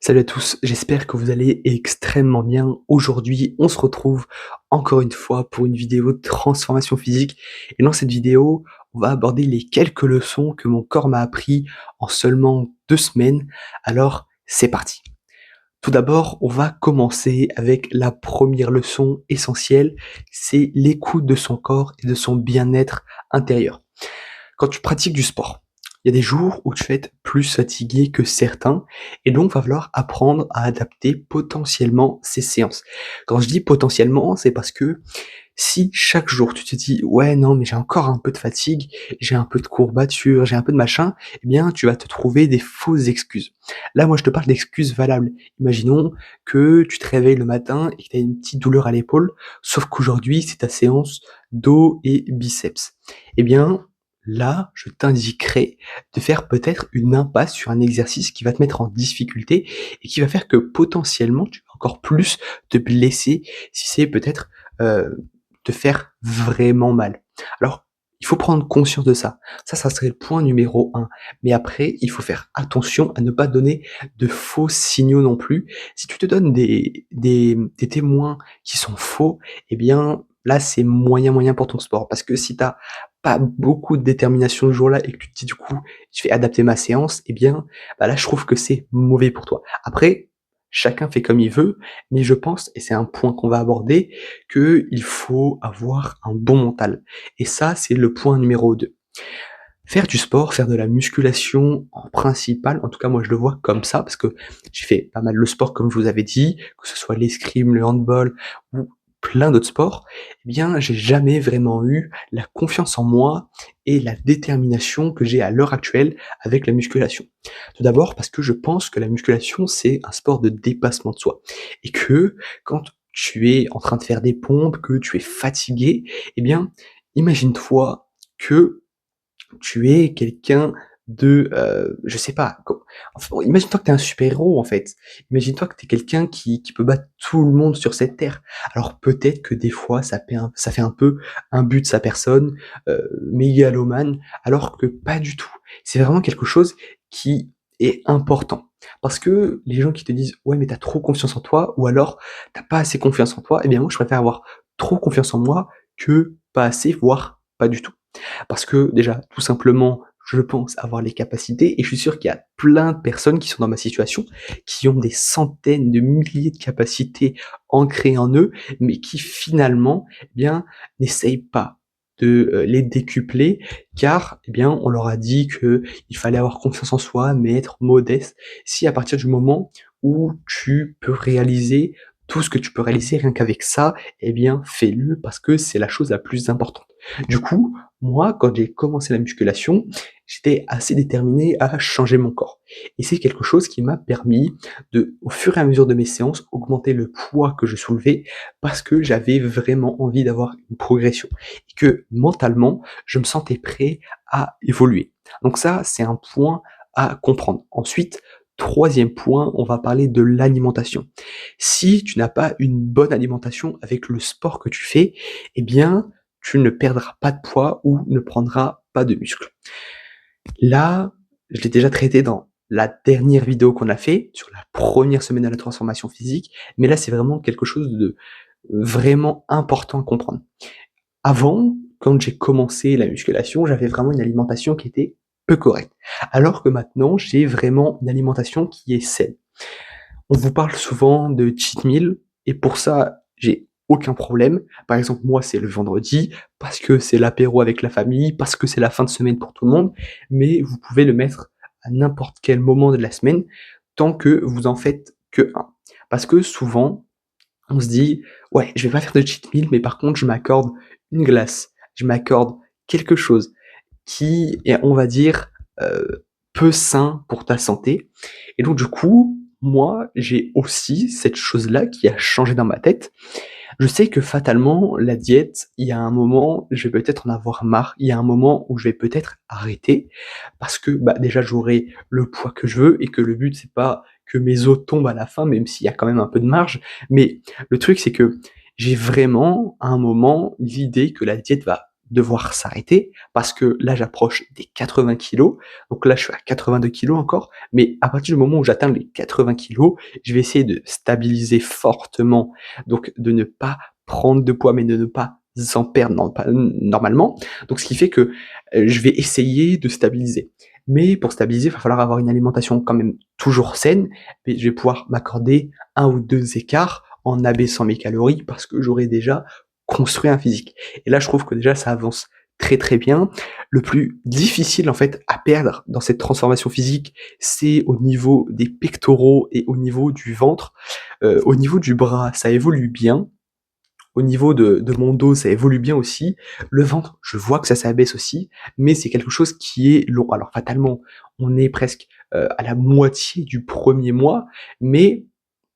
Salut à tous, j'espère que vous allez extrêmement bien. Aujourd'hui, on se retrouve encore une fois pour une vidéo de transformation physique. Et dans cette vidéo, on va aborder les quelques leçons que mon corps m'a appris en seulement 2 semaines. Alors, c'est parti. Tout d'abord, on va commencer avec la première leçon essentielle, c'est l'écoute de son corps et de son bien-être intérieur. Quand tu pratiques du sport, il y a des jours où tu vas être plus fatigué que certains et donc va falloir apprendre à adapter potentiellement ces séances. Quand je dis potentiellement, c'est parce que si chaque jour tu te dis: «Ouais, non, mais j'ai encore un peu de fatigue, j'ai un peu de courbature, j'ai un peu de machin», eh bien, tu vas te trouver des fausses excuses. Là, moi, je te parle d'excuses valables. Imaginons que tu te réveilles le matin et que tu as une petite douleur à l'épaule, sauf qu'aujourd'hui, c'est ta séance dos et biceps. Eh bien, là, je t'indiquerai de faire peut-être une impasse sur un exercice qui va te mettre en difficulté et qui va faire que potentiellement tu vas encore plus te blesser si c'est peut-être, te faire vraiment mal. Alors, il faut prendre conscience de ça. Ça serait le point numéro un. Mais après, il faut faire attention à ne pas donner de faux signaux non plus. Si tu te donnes des témoins qui sont faux, eh bien, là, c'est moyen, moyen pour ton sport. Parce que si tu as pas beaucoup de détermination ce jour-là et que tu te dis du coup: «Je vais adapter ma séance», eh bien, bah, là, je trouve que c'est mauvais pour toi. Après, chacun fait comme il veut, mais je pense, et c'est un point qu'on va aborder, qu'il faut avoir un bon mental. Et ça, c'est le point numéro 2. Faire du sport, faire de la musculation en principal, en tout cas moi je le vois comme ça, parce que j'ai fait pas mal de sport comme je vous avais dit, que ce soit l'escrime, le handball ou plein d'autres sports, eh bien j'ai jamais vraiment eu la confiance en moi et la détermination que j'ai à l'heure actuelle avec la musculation. Tout d'abord parce que je pense que la musculation c'est un sport de dépassement de soi et que quand tu es en train de faire des pompes, que tu es fatigué, eh bien imagine-toi que tu es quelqu'un de, je sais pas, enfin, imagine-toi que tu es un super-héros, en fait. Imagine-toi que tu es quelqu'un qui peut battre tout le monde sur cette terre. Alors peut-être que des fois ça fait un peu un but de sa personne, mégalomane, alors que pas du tout. C'est vraiment quelque chose qui est important. Parce que les gens qui te disent: «Ouais, mais tu as trop confiance en toi» ou alors: «Tu as pas assez confiance en toi», eh bien moi je préfère avoir trop confiance en moi que pas assez, voire pas du tout. Parce que déjà, tout simplement, je pense avoir les capacités et je suis sûr qu'il y a plein de personnes qui sont dans ma situation, qui ont des centaines de milliers de capacités ancrées en eux, mais qui finalement, eh bien, n'essayent pas de, les décupler car, eh bien, on leur a dit qu'il fallait avoir confiance en soi, mais être modeste. Si à partir du moment où tu peux réaliser tout ce que tu peux réaliser rien qu'avec ça, eh bien, fais-le parce que c'est la chose la plus importante. Du coup, moi, quand j'ai commencé la musculation, j'étais assez déterminé à changer mon corps. Et c'est quelque chose qui m'a permis de, au fur et à mesure de mes séances, augmenter le poids que je soulevais parce que j'avais vraiment envie d'avoir une progression. Et que mentalement, je me sentais prêt à évoluer. Donc ça, c'est un point à comprendre. Ensuite, troisième point, on va parler de l'alimentation. Si tu n'as pas une bonne alimentation avec le sport que tu fais, eh bien, tu ne perdras pas de poids ou ne prendras pas de muscle. Là, je l'ai déjà traité dans la dernière vidéo qu'on a fait, sur la première semaine de la transformation physique, mais là, c'est vraiment quelque chose de vraiment important à comprendre. Avant, quand j'ai commencé la musculation, j'avais vraiment une alimentation qui était peu correcte. Alors que maintenant, j'ai vraiment une alimentation qui est saine. On vous parle souvent de cheat meal et pour ça, j'ai aucun problème. Par exemple, moi, c'est le vendredi parce que c'est l'apéro avec la famille, parce que c'est la fin de semaine pour tout le monde, mais vous pouvez le mettre à n'importe quel moment de la semaine tant que vous en faites que un. Parce que souvent, on se dit: «Ouais, je vais pas faire de cheat meal, mais par contre, je m'accorde une glace, je m'accorde quelque chose qui est, on va dire, peu sain pour ta santé» et donc du coup, moi, j'ai aussi cette chose-là qui a changé dans ma tête. Je sais que fatalement, la diète, il y a un moment, je vais peut-être en avoir marre. Il y a un moment où je vais peut-être arrêter parce que, bah, déjà, j'aurai le poids que je veux et que le but, c'est pas que mes os tombent à la fin, même s'il y a quand même un peu de marge. Mais le truc, c'est que j'ai vraiment, à un moment, l'idée que la diète va devoir s'arrêter parce que là, j'approche des 80 kilos. Donc là, je suis à 82 kilos encore, mais à partir du moment où j'atteins les 80 kilos, je vais essayer de stabiliser fortement, donc de ne pas prendre de poids, mais de ne pas en perdre normalement. Donc ce qui fait que je vais essayer de stabiliser. Mais pour stabiliser, il va falloir avoir une alimentation quand même toujours saine, mais je vais pouvoir m'accorder 1 ou 2 écarts en abaissant mes calories parce que j'aurai déjà construit un physique. Et là, je trouve que déjà ça avance très très bien. Le plus difficile en fait à perdre dans cette transformation physique, c'est au niveau des pectoraux et au niveau du ventre. Au niveau du bras, ça évolue bien. Au niveau de mon dos, ça évolue bien aussi. Le ventre, je vois que ça s'abaisse aussi, mais c'est quelque chose qui est long. Alors fatalement, on est presque à la moitié du premier mois, mais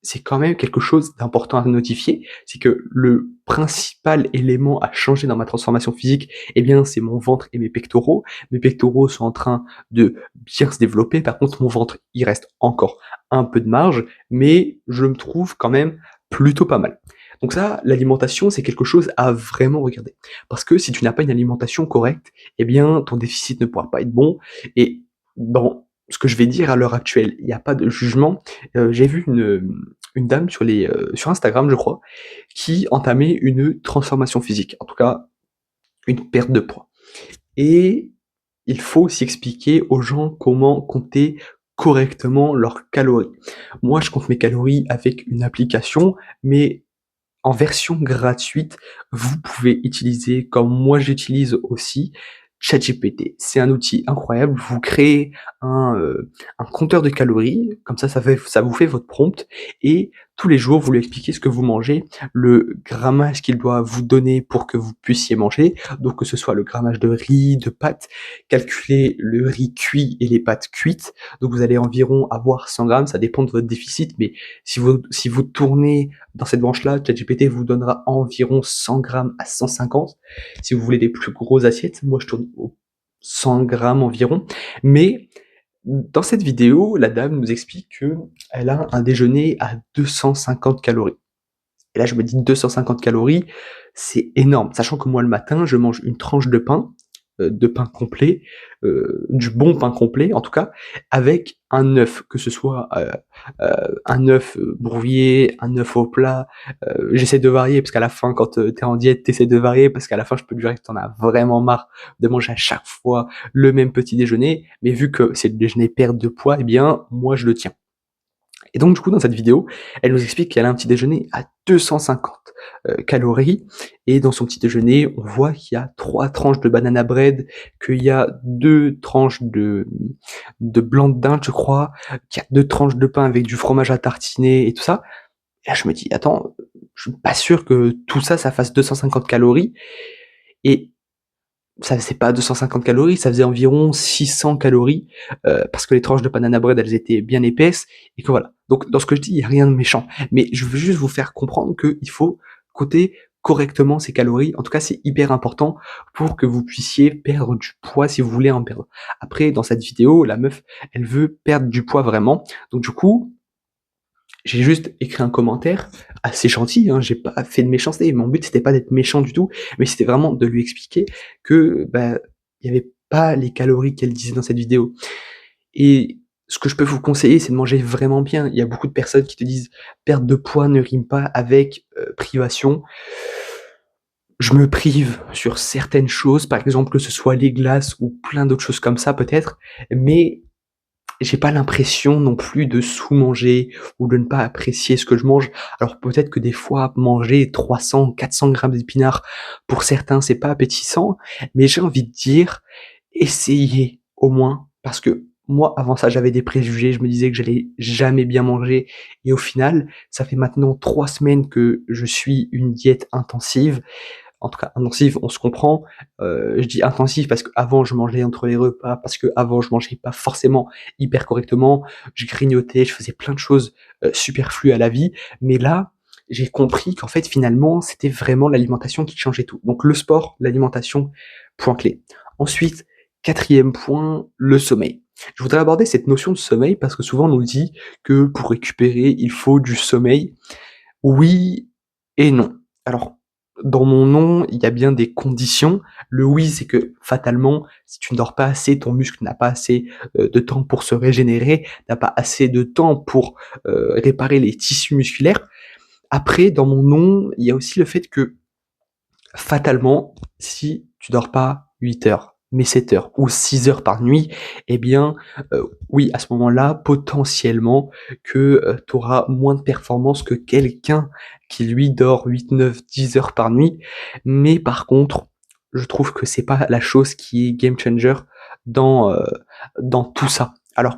c'est quand même quelque chose d'important à notifier, c'est que le principal élément à changer dans ma transformation physique, eh bien, c'est mon ventre et mes pectoraux. Mes pectoraux sont en train de bien se développer. Par contre, mon ventre, il reste encore un peu de marge, mais je me trouve quand même plutôt pas mal. Donc ça, l'alimentation, c'est quelque chose à vraiment regarder. Parce que si tu n'as pas une alimentation correcte, eh bien, ton déficit ne pourra pas être bon. Et dans ce que je vais dire à l'heure actuelle, il n'y a pas de jugement. J'ai vu une dame sur Instagram, je crois, qui entamait une transformation physique, en tout cas une perte de poids. Et il faut aussi expliquer aux gens comment compter correctement leurs calories. Moi, je compte mes calories avec une application, mais en version gratuite, vous pouvez utiliser, comme moi j'utilise aussi, ChatGPT. C'est un outil incroyable. Vous créez un compteur de calories, comme ça vous fait votre prompt, et tous les jours vous lui expliquez ce que vous mangez, le grammage qu'il doit vous donner pour que vous puissiez manger, donc que ce soit le grammage de riz, de pâtes, calculer le riz cuit et les pâtes cuites. Donc vous allez environ avoir 100 grammes, ça dépend de votre déficit, mais si vous tournez dans cette branche-là, ChatGPT vous donnera environ 100 grammes à 150. Si vous voulez des plus grosses assiettes, moi je tourne aux 100 grammes environ. Mais dans cette vidéo, la dame nous explique que elle a un déjeuner à 250 calories. Et là, je me dis 250 calories, c'est énorme. Sachant que moi, le matin, je mange une tranche de pain complet, du bon pain complet en tout cas, avec un œuf, que ce soit un œuf brouillé, un œuf au plat. J'essaie de varier parce qu'à la fin, quand t'es en diète, t'essaies de varier parce qu'à la fin, je peux te dire que t'en as vraiment marre de manger à chaque fois le même petit déjeuner. Mais vu que c'est le déjeuner perte de poids, eh bien, moi, je le tiens. Et donc du coup, dans cette vidéo, elle nous explique qu'elle a un petit déjeuner à 250 calories, et dans son petit déjeuner, on voit qu'il y a 3 tranches de banana bread, qu'il y a 2 tranches de blanc de dinde, je crois, qu'il y a 2 tranches de pain avec du fromage à tartiner et tout ça. Et là, je me dis: «Attends, je suis pas sûr que tout ça, ça fasse 250 calories», et ça faisait pas 250 calories, ça faisait environ 600 calories, parce que les tranches de banana bread, elles étaient bien épaisses, et que voilà. Donc dans ce que je dis, il y a rien de méchant, mais je veux juste vous faire comprendre qu'il faut compter correctement ces calories. En tout cas, c'est hyper important pour que vous puissiez perdre du poids si vous voulez en perdre. Après, dans cette vidéo, la meuf, elle veut perdre du poids vraiment, donc du coup, j'ai juste écrit un commentaire assez gentil, hein, j'ai pas fait de méchanceté. Mon but c'était pas d'être méchant du tout, mais c'était vraiment de lui expliquer que bah, il y avait pas les calories qu'elle disait dans cette vidéo. Et ce que je peux vous conseiller, c'est de manger vraiment bien. Il y a beaucoup de personnes qui te disent perte de poids ne rime pas avec privation. Je me prive sur certaines choses, par exemple que ce soit les glaces ou plein d'autres choses comme ça peut-être, mais j'ai pas l'impression non plus de sous-manger ou de ne pas apprécier ce que je mange. Alors peut-être que des fois, manger 300, 400 grammes d'épinards, pour certains, c'est pas appétissant, mais j'ai envie de dire, essayez au moins, parce que moi, avant ça, j'avais des préjugés, je me disais que j'allais jamais bien manger, et au final, ça fait maintenant 3 semaines que je suis une diète intensive, en tout cas intensive, on se comprend. Je dis intensive parce qu'avant je mangeais entre les repas, parce qu'avant je mangeais pas forcément hyper correctement, je grignotais, je faisais plein de choses superflues à la vie, mais là, j'ai compris qu'en fait finalement c'était vraiment l'alimentation qui changeait tout. Donc le sport, l'alimentation, point clé. Ensuite, quatrième point, le sommeil. Je voudrais aborder cette notion de sommeil parce que souvent on nous dit que pour récupérer, il faut du sommeil. Oui et non. Alors dans mon non, il y a bien des conditions. Le oui, c'est que fatalement, si tu ne dors pas assez, ton muscle n'a pas assez de temps pour se régénérer, n'a pas assez de temps pour réparer les tissus musculaires. Après, dans mon non, il y a aussi le fait que fatalement, si tu dors pas 8 heures, mais 7 heures ou 6 heures par nuit, eh bien, oui, à ce moment-là, potentiellement que, tu auras moins de performance que quelqu'un qui lui dort 8, 9, 10 heures par nuit. Mais par contre, je trouve que c'est pas la chose qui est game changer dans, dans tout ça. Alors,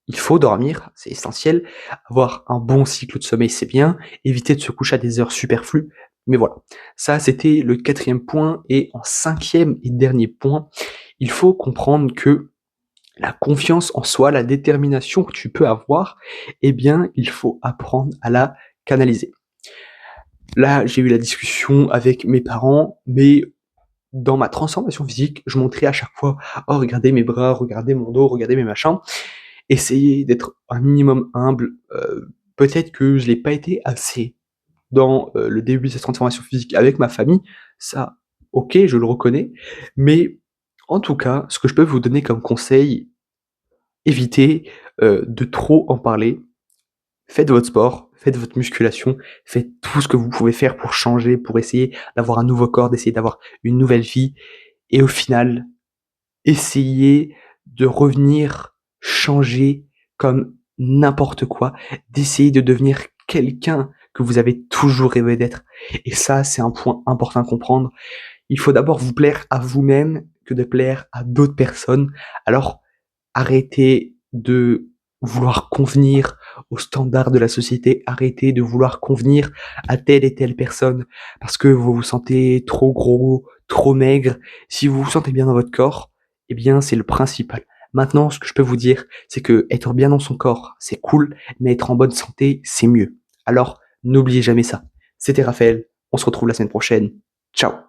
il faut dormir, c'est essentiel. Avoir un bon cycle de sommeil, c'est bien. Éviter de se coucher à des heures superflues. Mais voilà. Ça, c'était le 4e point. Et en 5e et dernier point, il faut comprendre que la confiance en soi, la détermination que tu peux avoir, eh bien, il faut apprendre à la canaliser. Là, j'ai eu la discussion avec mes parents, mais dans ma transformation physique, je montrais à chaque fois, oh, regardez mes bras, regardez mon dos, regardez mes machins. Essayer d'être un minimum humble, peut-être que je l'ai pas été assez dans, le début de cette transformation physique avec ma famille, ça, OK, je le reconnais, mais en tout cas, ce que je peux vous donner comme conseil, évitez, de trop en parler. Faites votre sport, faites votre musculation, faites tout ce que vous pouvez faire pour changer, pour essayer d'avoir un nouveau corps, d'essayer d'avoir une nouvelle vie et au final, essayez de revenir changer comme n'importe quoi, d'essayer de devenir quelqu'un que vous avez toujours rêvé d'être. Et ça, c'est un point important à comprendre. Il faut d'abord vous plaire à vous-même que de plaire à d'autres personnes. Alors, arrêtez de vouloir convenir aux standards de la société, arrêtez de vouloir convenir à telle et telle personne parce que vous vous sentez trop gros, trop maigre. Si vous vous sentez bien dans votre corps, eh bien, c'est le principal. Maintenant, ce que je peux vous dire, c'est que être bien dans son corps, c'est cool, mais être en bonne santé, c'est mieux. Alors, n'oubliez jamais ça. C'était Raphaël, on se retrouve la semaine prochaine. Ciao!